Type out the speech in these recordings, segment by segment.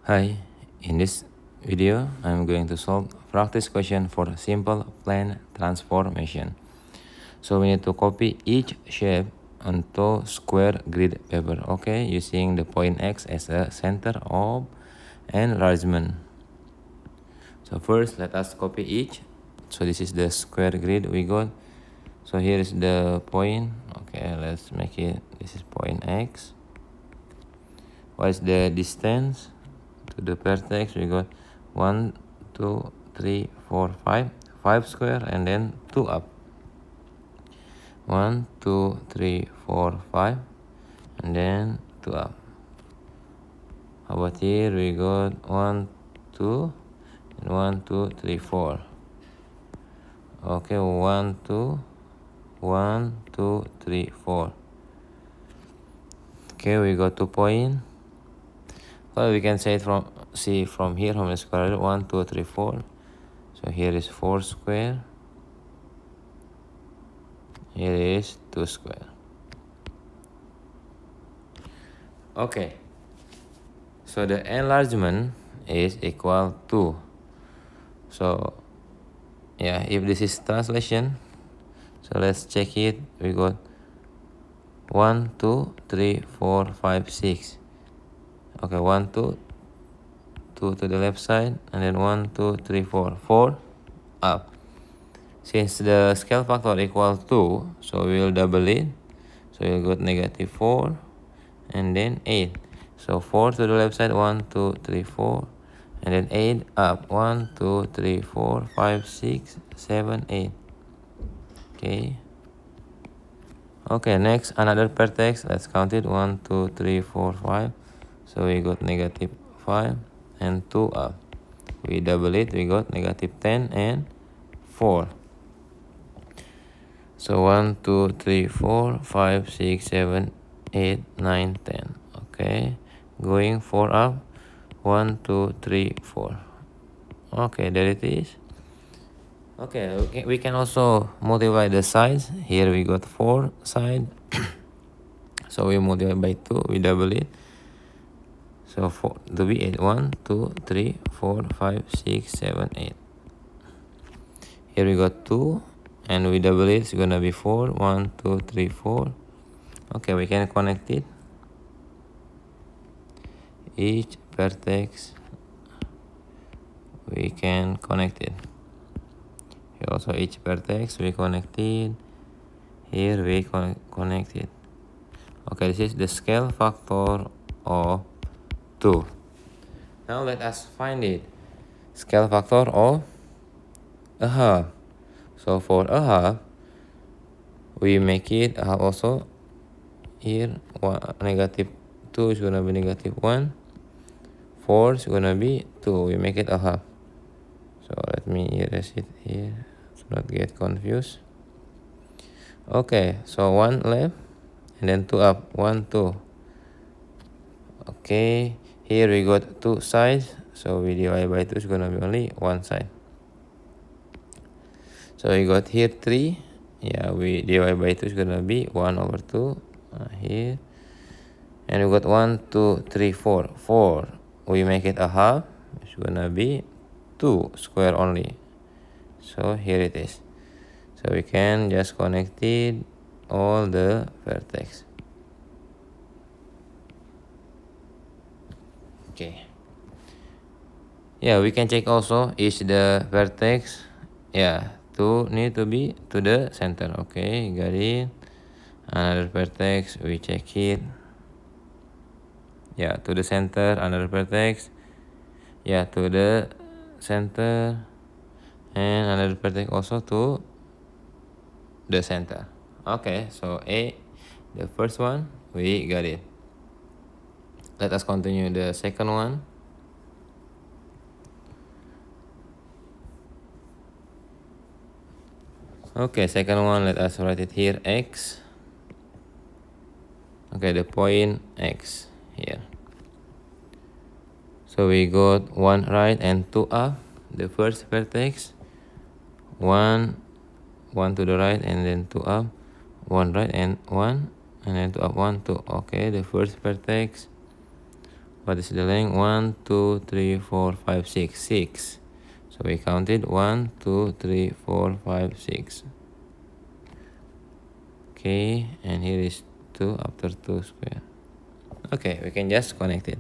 Hi, in this video I'm going to solve practice question for simple plane transformation. So we need to copy each shape onto square grid paper, okay, using the point X as a center of enlargement. So first let us copy each. So this is the square grid we got. So here is the point. Okay, let's make it, this is point X. What is the distance to the vertex? We got 1, 2, 3, 4, 5. 5 square and then 2 up. 1, 2, 3, 4, 5 and then 2 up. How about here? We got 1, 2 and 1, 2, 3, 4. Okay, 1, 2, 1, 2, 3, 4. Okay, we got 2 points. Well, we can say it from here from the square root 1, 2, 3, 4. So here is 4 square. Here is 2 square. Okay. So the enlargement is equal to. So yeah, if this is translation, so let's check it. We got 1, 2, 3, 4, 5, 6. Okay, 1, 2, 2 to the left side, and then 1, 2, 3, 4. 4 up. Since the scale factor equal 2, so we will double it. So we'll go negative 4 and then 8. So 4 to the left side, 1, 2, 3, 4. And then 8 up. 1, 2, 3, 4, 5, 6, 7, 8. Okay. Okay, next another vertex. Let's count it. 1, 2, 3, 4, 5. So we got negative 5 and 2 up. We double it. We got negative 10 and 4. So 1, 2, 3, 4, 5, 6, 7, 8, 9, 10. Okay. Going 4 up. 1, 2, 3, 4. Okay, there it is. Okay, we can also multiply the sides. Here we got 4 side. So we multiply by 2. We double it. So 4 to be 8. 1, 2, 3, 4, 5, 6, 7, 8. Here we got 2. And we double it. It's gonna be 4. 1, 2, 3, 4. Okay, we can connect it. Each vertex we can connect it. Here also each vertex we connected. Here we connect it. Okay, this is the scale factor of 2. Now let us find it. Scale factor of a half. So for a half, we make it a half also. Here negative 2 is gonna be negative 1. 4 is gonna be 2. We make it a half. So let me erase it here to not get confused. Okay, so 1 left and then 2 up. 1, 2. Okay, here we got 2 sides. So we divide by 2 is gonna be only 1 side. So we got here 3. Yeah, we divide by 2 is gonna be 1 over 2 here. And we got 1, 2, 3, 4. 4. We make it a half. It's gonna be 2 square only. So here it is. So we can just connect it all the vertex. Okay. Yeah, we can check also is the vertex. Yeah, 2 need to be to the center. Okay, got it. Another vertex, we check it. Yeah, to the center. Another vertex. Yeah, to the center. And another vertex also to the center. Okay, so A, the first one, we got it. Let us continue the second one. Okay, second one, let us write it here, X. Okay, the point X here. So we got 1 right and 2 up. The first vertex, 1 to the right and then 2 up. 1 right and 1 and then 2 up, 1, 2. Okay, the first vertex, What is the length? 1, 2, 3, 4, 5, 6. 6. So we counted 1, 2, 3, 4, 5, 6. Okay, and here is 2 after 2 square. Okay, we can just connect it.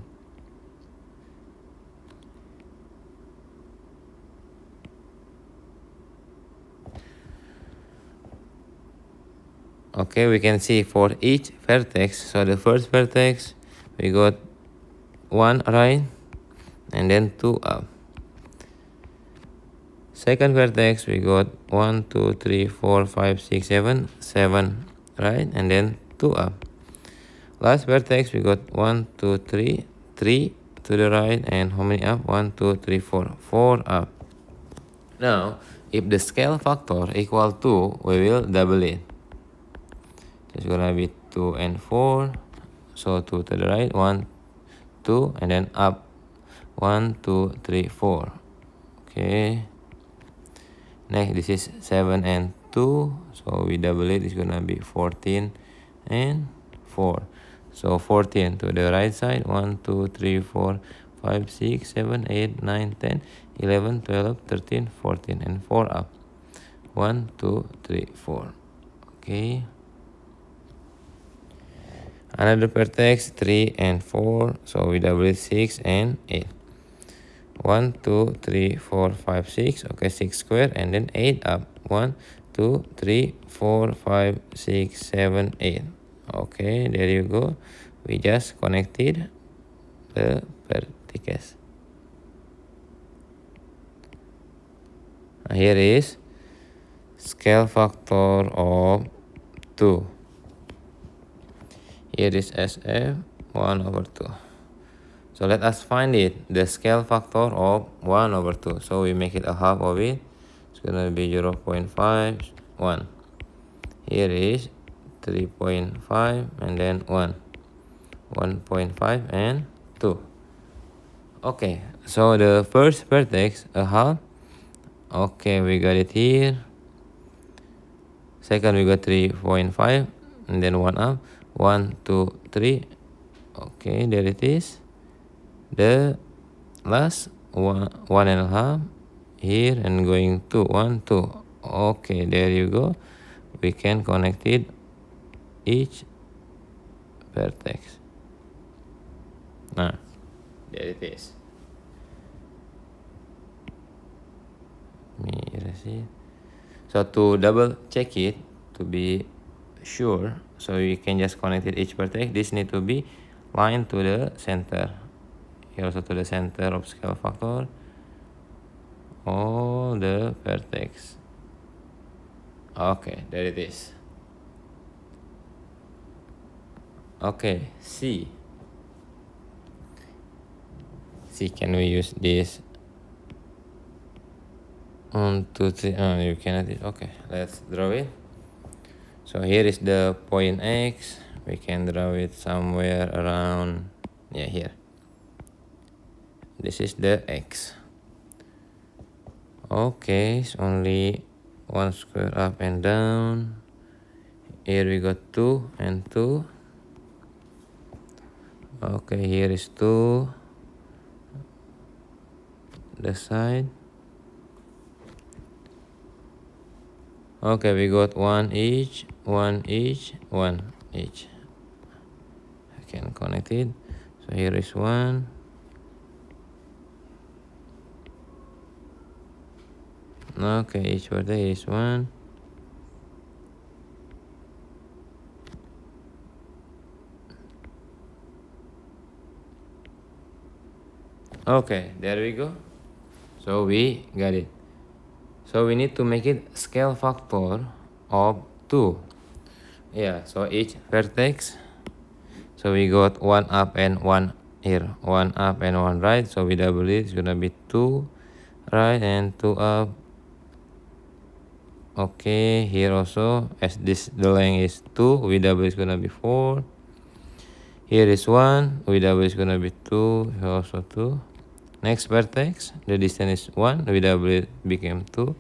Okay, we can see for each vertex. So the first vertex, we got 1 right, and then 2 up. Second vertex, we got 1, 2, 3, 4, 5, 6, 7. 7 right, and then 2 up. Last vertex, we got 1, 2, 3. 3 to the right, and how many up? 1, 2, 3, 4. 4 up. Now, if the scale factor equal 2, we will double it. It's gonna be 2 and 4. So 2 to the right, 1, 2, and then up 1, 2, 3, 4. Okay. Next, this is 7 and 2. So we double it. It's gonna be 14 and 4. So 14 to the right side, 1, 2, 3, 4, 5, 6, 7, 8, 9, 10, 11, 12, 13, 14, and 4 up. 1, 2, 3, 4. Okay. Another vertex, 3 and 4. So we double it, 6 and 8. 1, 2, 3, 4, 5, 6. Okay, 6 square, and then 8 up. 1, 2, 3, 4, 5, 6, 7, 8. Okay, there you go. We just connected the vertices. Here is scale factor of 2. Here is SF 1 over 2. So let us find it, the scale factor of 1 over 2. So we make it a half of it. It's gonna be 0.51. Here is 3.5, and then 1. 1.5 and 2. Okay, so the first vertex, a half. Okay, we got it here. Second, we got 3.5, and then 1 up. 1, 2, 3. Okay, there it is. The last one and a half here, and going to 1, 2. Okay, there you go. We can connect it each vertex. Nah, there it is. Let me erase it. So to double check it, to be sure, so you can just connect it each vertex. This need to be lined to the center. Here also to the center of scale factor. All the vertex. Okay, there it is. Okay, C. Can we use this? 1, 2, 3. Oh, you cannot. Okay, let's draw it. So here is the point X. We can draw it somewhere around, here. This is the X. Okay, it's only 1 square up and down. Here we got 2 and 2. Okay, here is 2. The side. Okay, we got 1 each, 1 each, 1 each. I can connect it. So here is 1. Okay, each vertex is 1. Okay, there we go. So we got it. So we need to make it scale factor of 2. Yeah, so each vertex. So we got 1 up and 1 here. 1 up and 1 right. So we double it. It's gonna be 2 right and 2 up. Okay, here also, as the length is 2, we double is gonna be 4. Here is 1, we double is gonna be 2, here also 2. Next vertex, the distance is 1, we double it became 2,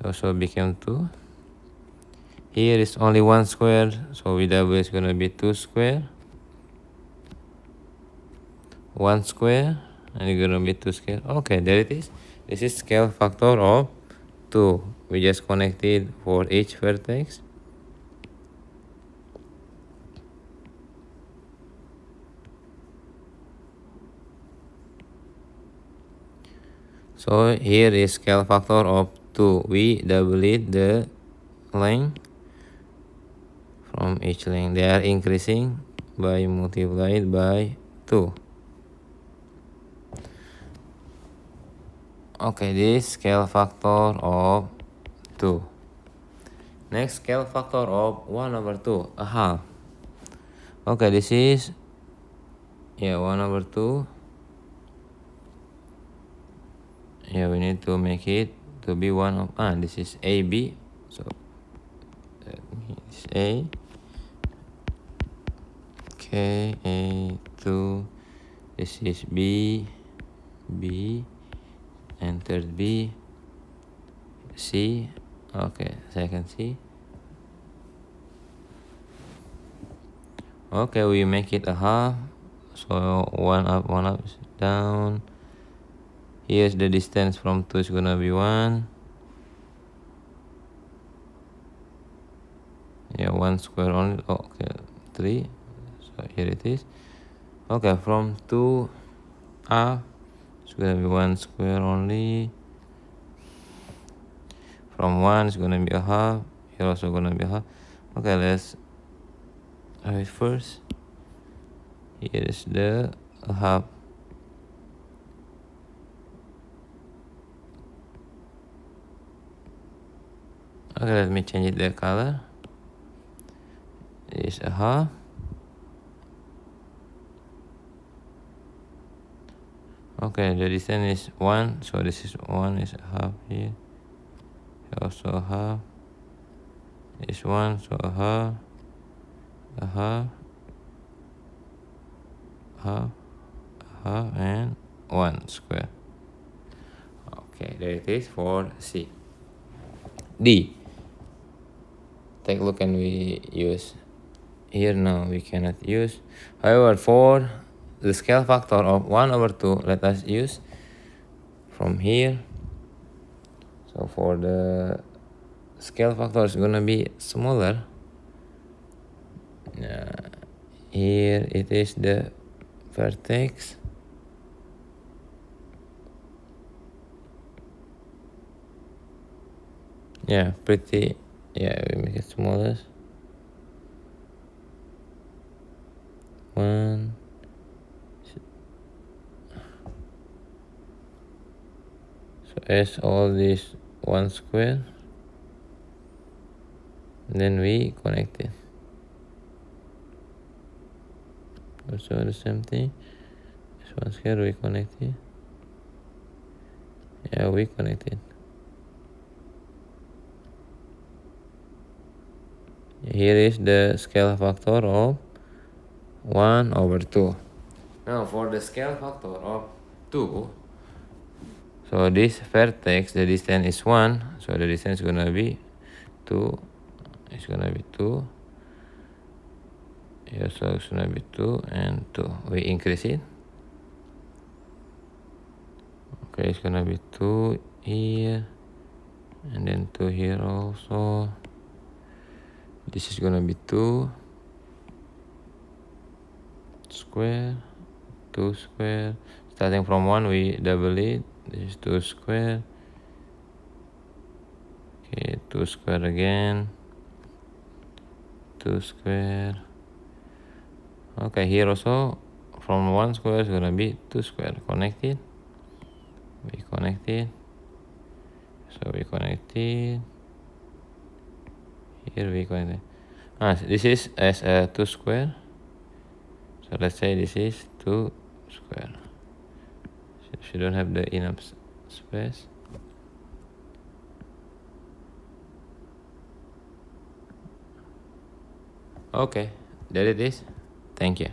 also became 2. Here is only 1 square, so we double is gonna be 2 square. 1 square, and it's gonna be 2 square. Okay, there it is. This is scale factor of 2. We just connected for each vertex. So here is scale factor of 2. We double it the length from each length. They are increasing by multiplied by 2. Okay, this scale factor of 2. Next, scale factor of 1 over 2, a half. Okay, this is 1 over 2. We need to make it to be 1 of, this is AB. So that means A, K, A, 2. This is B, B, and third B, C. Okay, second C. Okay, we make it a half. So 1 up, 1 up, down. Here's the distance from 2 is gonna be 1. 1 square only. Okay, 3. So here it is. Okay, from 2 up, it's gonna be 1 square only. From 1, it's gonna be a half. Here also gonna be a half. Okay, let's have it first. Here is the half. Okay, let me change it the color. This is a half. Okay, the distance is 1, so this is 1 is a half here. Also a half. This 1, so a half, half, and 1 square. Okay, there it is for C. D. Take a look, and we use here. Now we cannot use. However, for the scale factor of 1 over 2, let us use from here. So for the scale factor is gonna be smaller. Here it is the vertex. Pretty. We make it smaller. 1. So as all this 1 square, then we connect it. Also the same thing. This 1 square, we connect it. We connect it. Here is the scale factor of 1 over 2. Now for the scale factor of 2, so this vertex, the distance is 1, so the distance is gonna be 2. It's gonna be 2. So it's gonna be 2 and 2. We increase it. Okay, it's gonna be 2 here, and then 2 here also. This is gonna be 2 square, 2 square. Starting from 1, we double it. This is 2 square. Okay, 2 square again. 2 square. Okay, here also from 1 square is gonna be 2 square. Connected. We connect it. So we connect it. Here we connect it. This is as a 2 square. So let's say this is 2 square. So you don't have the enough space. Okay, there it is. Thank you.